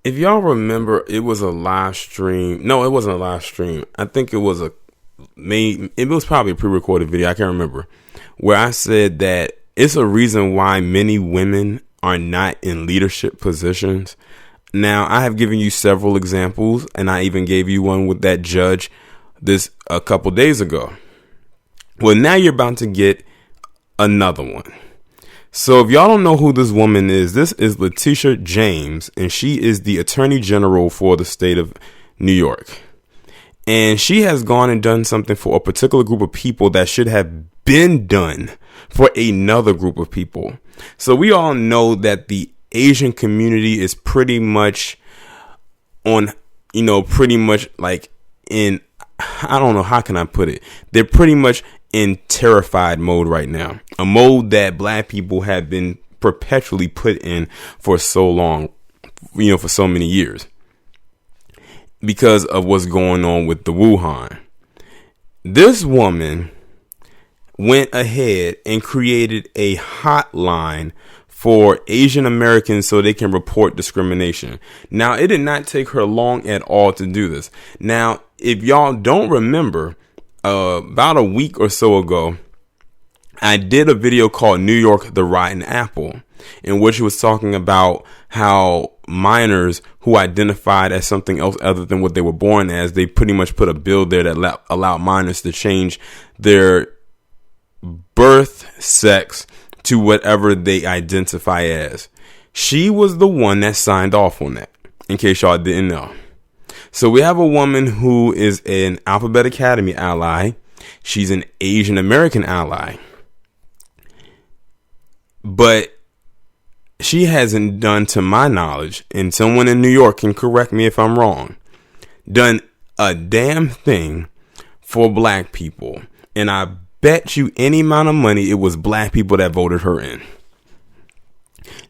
If y'all remember, it was a live stream. No, it wasn't a live stream. I think it was it was probably a pre-recorded video. I can't remember, where I said that it's a reason why many women are not in leadership positions. Now, I have given you several examples, and I even gave you one with that judge this a couple days ago. Well, now you're about to get another one. So if y'all don't know who this woman is, this is Letitia James, and she is the Attorney General for the state of New York. And she has gone and done something for a particular group of people that should have been done for another group of people. So we all know that the Asian community is pretty much pretty much like in, I don't know, how can I put it? They're pretty much in terrified mode right now, a mode that black people have been perpetually put in for so long, for so many years, because of what's going on with the Wuhan. This woman went ahead and created a hotline for Asian Americans so they can report discrimination. Now, it did not take her long at all to do this. Now, if y'all don't remember, about a week or so ago, I did a video called New York, the Rotten Apple, in which he was talking about how minors who identified as something else other than what they were born as, they pretty much put a bill there that allowed minors to change their birth sex to whatever they identify as. She was the one that signed off on that, in case y'all didn't know. So we have a woman who is an Alphabet Academy ally. She's an Asian American ally. But she hasn't done, to my knowledge, and someone in New York can correct me if I'm wrong, done a damn thing for black people. And I bet you any amount of money it was black people that voted her in.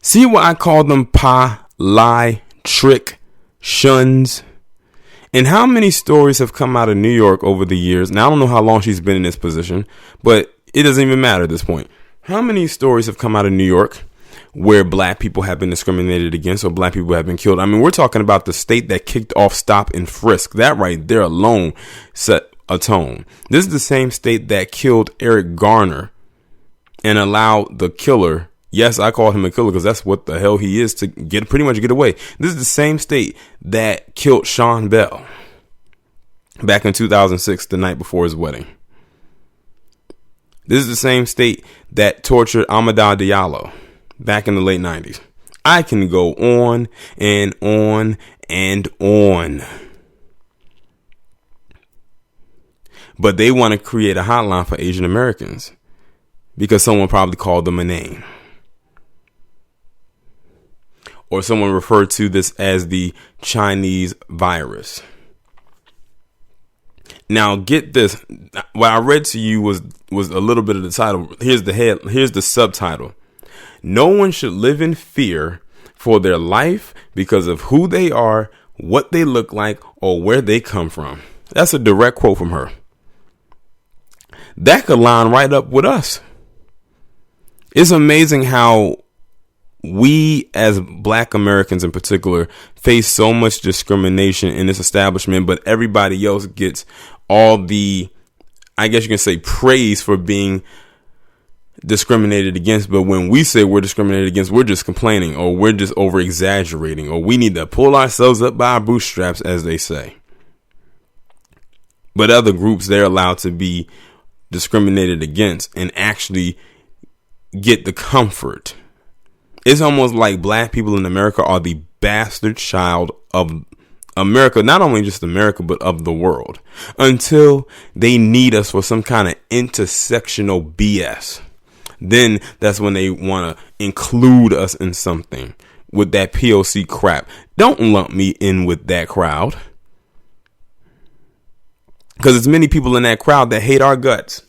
See why I call them pie, lie, trick, shuns? And how many stories have come out of New York over the years? Now, I don't know how long she's been in this position, but it doesn't even matter at this point. How many stories have come out of New York where black people have been discriminated against or black people have been killed? I mean, we're talking about the state that kicked off stop and frisk. That right there alone set a tone. This is the same state that killed Eric Garner and allowed the killer, yes, I call him a killer because that's what the hell he is, to pretty much get away. This is the same state that killed Sean Bell back in 2006, the night before his wedding. This is the same state that tortured Amadou Diallo back in the late 90s. I can go on and on and on. But they want to create a hotline for Asian Americans because someone probably called them a name. Or someone referred to this as the Chinese virus. Now, get this. What I read to you was a little bit of the title. Here's the subtitle. No one should live in fear for their life because of who they are, what they look like, or where they come from. That's a direct quote from her. That could line right up with us. It's amazing how we as black Americans in particular face so much discrimination in this establishment, but everybody else gets all the, I guess you can say, praise for being discriminated against. But when we say we're discriminated against, we're just complaining, or we're just over exaggerating, or we need to pull ourselves up by our bootstraps, as they say. But other groups, they're allowed to be discriminated against and actually get the comfort. It's almost like black people in America are the bastard child of America, not only just America, but of the world, until they need us for some kind of intersectional BS. Then that's when they want to include us in something with that POC crap. Don't lump me in with that crowd, because there's many people in that crowd that hate our guts,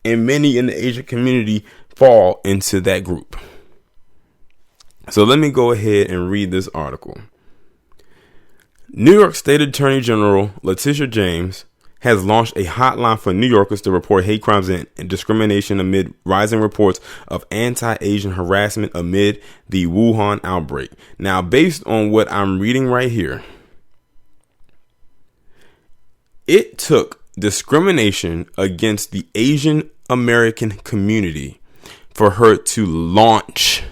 and many in the Asian community fall into that group. So let me go ahead and read this article. New York State Attorney General Letitia James has launched a hotline for New Yorkers to report hate crimes and discrimination amid rising reports of anti-Asian harassment amid the Wuhan outbreak. Now, based on what I'm reading right here, it took discrimination against the Asian American community for her to launch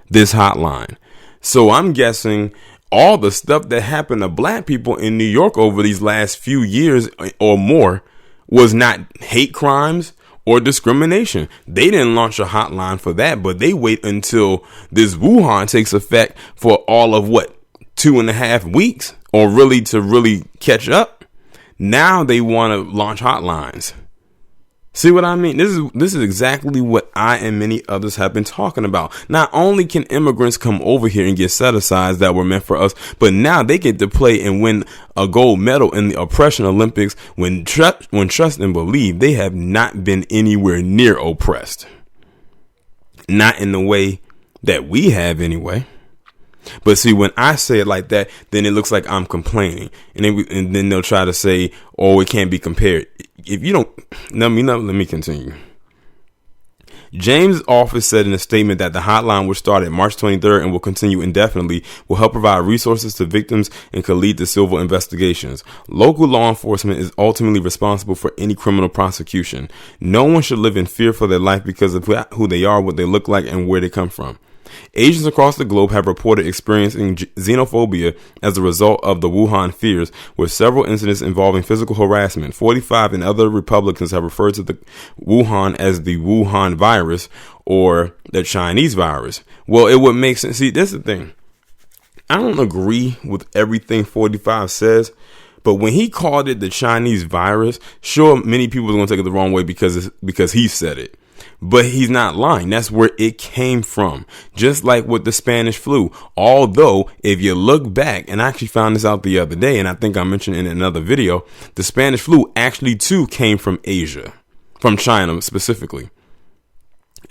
this hotline. So I'm guessing all the stuff that happened to black people in New York over these last few years or more was not hate crimes or discrimination. They didn't launch a hotline for that, but they wait until this Wuhan takes effect for all of 2.5 weeks or really to really catch up. Now they want to launch hotlines. See what I mean? This is exactly what I and many others have been talking about. Not only can immigrants come over here and get set-asides that were meant for us, but now they get to play and win a gold medal in the oppression Olympics when trust and believe they have not been anywhere near oppressed. Not in the way that we have anyway. But see, when I say it like that, then it looks like I'm complaining. And then they'll try to say, oh, it can't be compared. If you don't, let me continue. James' office said in a statement that the hotline, which started March 23rd and will continue indefinitely, will help provide resources to victims and could lead to civil investigations. Local law enforcement is ultimately responsible for any criminal prosecution. No one should live in fear for their life because of who they are, what they look like, and where they come from. Asians across the globe have reported experiencing xenophobia as a result of the Wuhan fears, with several incidents involving physical harassment. 45 and other Republicans have referred to the Wuhan as the Wuhan virus or the Chinese virus. Well, it would make sense. See, this is the thing. I don't agree with everything 45 says, but when he called it the Chinese virus, sure, many people are going to take it the wrong way because he said it. But he's not lying. That's where it came from. Just like with the Spanish flu. Although, if you look back, and I actually found this out the other day, and I think I mentioned in another video, the Spanish flu actually too came from Asia, from China specifically.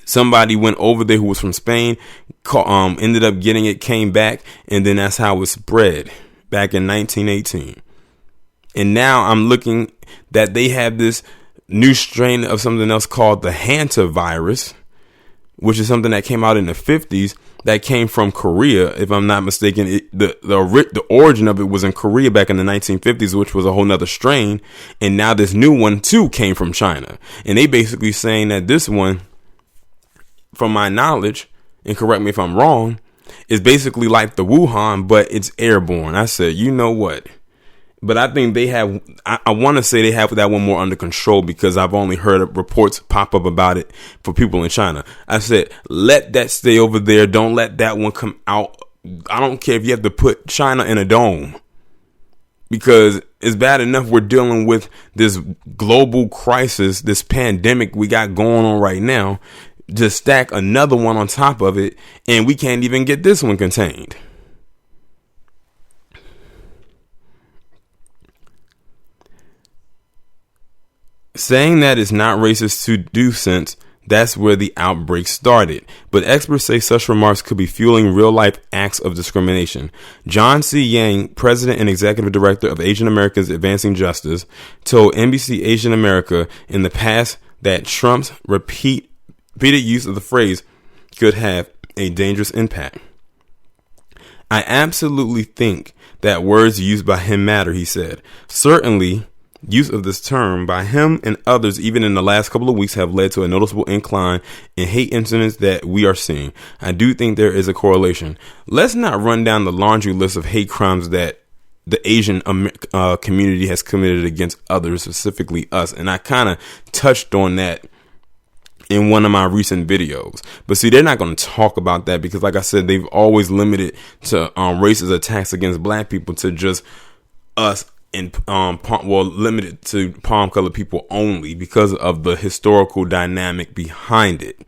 Somebody went over there who was from Spain, ended up getting it, came back, and then that's how it spread back in 1918. And now I'm looking that they have this new strain of something else called the hantavirus, which is something that came out in the 50s that came from Korea, if I'm not mistaken. The origin of it was in Korea back in the 1950s, which was a whole nother strain. And now this new one too came from China. And they basically saying that this one, from my knowledge, and correct me if I'm wrong, is basically like the Wuhan, but it's airborne. I said, you know what? But I think they have, I want to say they have that one more under control because I've only heard reports pop up about it for people in China. I said, let that stay over there. Don't let that one come out. I don't care if you have to put China in a dome because it's bad enough we're dealing with this global crisis, this pandemic we got going on right now, to stack another one on top of it. And we can't even get this one contained. Saying that it's not racist to do since that's where the outbreak started. But experts say such remarks could be fueling real life acts of discrimination. John C. Yang, president and executive director of Asian Americans Advancing Justice, told NBC Asian America in the past that Trump's repeated use of the phrase could have a dangerous impact. I absolutely think that words used by him matter, he said. Certainly, use of this term by him and others, even in the last couple of weeks, have led to a noticeable incline in hate incidents that we are seeing. I do think there is a correlation. Let's not run down the laundry list of hate crimes that the Asian community has committed against others, specifically us. And I kind of touched on that in one of my recent videos. But see, they're not going to talk about that because, like I said, they've always limited to racist attacks against black people to just us. And limited to palm colored people only because of the historical dynamic behind it.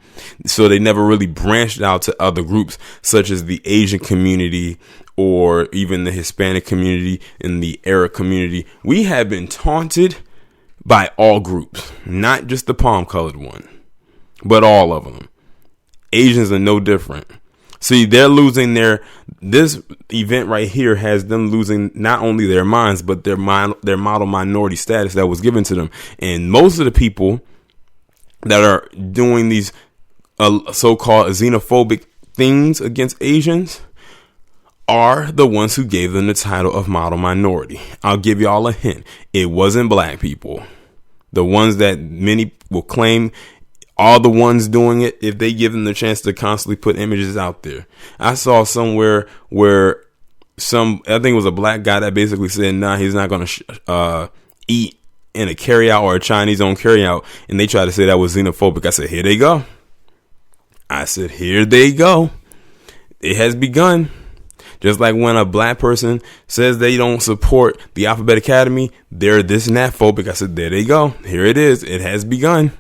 So they never really branched out to other groups such as the Asian community or even the Hispanic community and the Arab community. We have been taunted by all groups, not just the palm colored one, but all of them. Asians are no different. See, they're losing this event right here has them losing not only their minds, but their model minority status that was given to them. And most of the people that are doing these so-called xenophobic things against Asians are the ones who gave them the title of model minority. I'll give y'all a hint. It wasn't black people. The ones that many will claim are the ones doing it, if they give them the chance to constantly put images out there. I saw somewhere where I think it was a black guy that basically said, nah, he's not going to eat in a carryout or a Chinese owned carryout. And they tried to say that was xenophobic. I said, here they go. It has begun. Just like when a black person says they don't support the Alphabet Academy, they're this and that phobic. I said, there they go. Here it is. It has begun.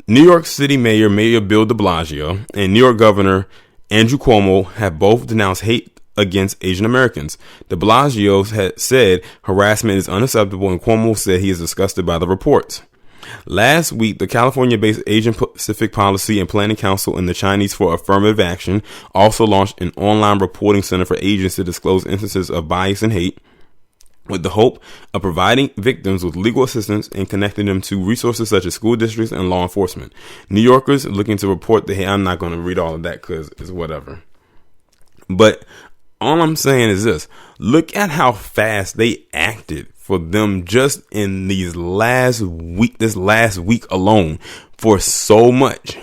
New York City Mayor Bill de Blasio and New York Governor Andrew Cuomo have both denounced hate against Asian Americans. De Blasio had said harassment is unacceptable, and Cuomo said he is disgusted by the reports. Last week, the California-based Asian Pacific Policy and Planning Council and the Chinese for Affirmative Action also launched an online reporting center for Asians to disclose instances of bias and hate, with the hope of providing victims with legal assistance and connecting them to resources such as school districts and law enforcement. New Yorkers looking to report the hate. I'm not going to read all of that because it's whatever. But all I'm saying is this. Look at how fast they acted for them just in this last week alone for so much.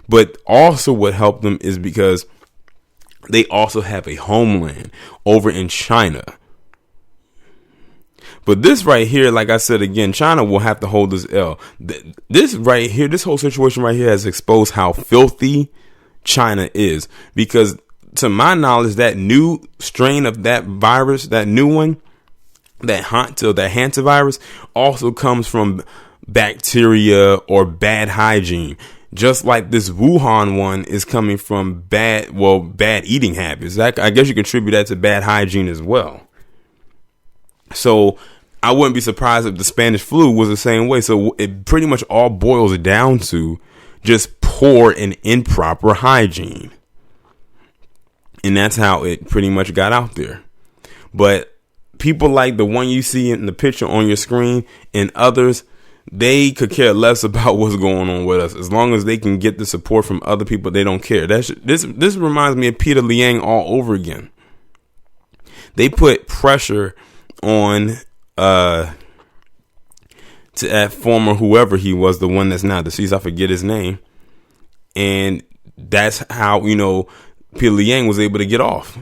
But also what helped them is because they also have a homeland over in China. But this right here, like I said again, China will have to hold this L. This right here, this whole situation right here has exposed how filthy China is. Because to my knowledge, that new strain of that virus, that new one, that hantavirus, also comes from bacteria or bad hygiene. Just like this Wuhan one is coming from bad eating habits. I guess you contribute that to bad hygiene as well. So I wouldn't be surprised if the Spanish flu was the same way. So it pretty much all boils down to just poor and improper hygiene. And that's how it pretty much got out there. But people like the one you see in the picture on your screen and others, they could care less about what's going on with us. As long as they can get the support from other people, they don't care. This reminds me of Peter Liang all over again. They put pressure on to that former whoever he was, the one that's now deceased, I forget his name, and that's how Peter Liang was able to get off.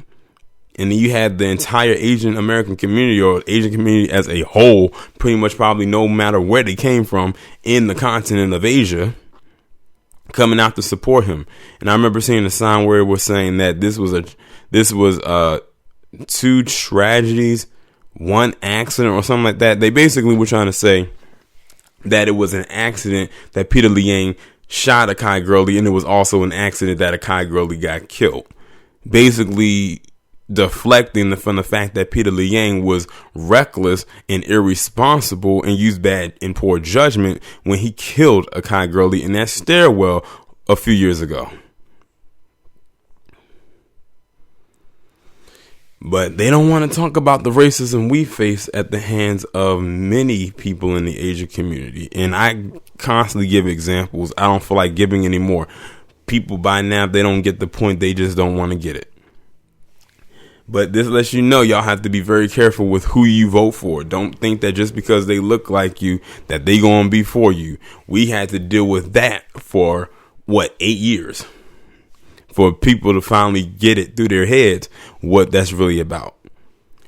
And then you had the entire Asian American community or Asian community as a whole, pretty much probably no matter where they came from in the continent of Asia, coming out to support him. And I remember seeing a sign where it was saying that this was two tragedies, one accident or something like that. They basically were trying to say that it was an accident that Peter Liang shot Akai Gurley, and it was also an accident that Akai Gurley got killed. Basically deflecting from the fact that Peter Liang was reckless and irresponsible and used bad and poor judgment when he killed Akai Gurley in that stairwell a few years ago. But they don't want to talk about the racism we face at the hands of many people in the Asian community. And I constantly give examples. I don't feel like giving any more. People by now, if they don't get the point, they just don't want to get it. But this lets you know y'all have to be very careful with who you vote for. Don't think that just because they look like you, that they gonna be for you. We had to deal with that for 8 years. For people to finally get it through their heads what that's really about.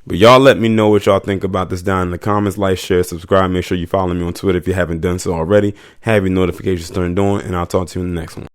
But y'all let me know what y'all think about this down in the comments. Like, share, subscribe. Make sure you follow me on Twitter if you haven't done so already. Have your notifications turned on, and I'll talk to you in the next one.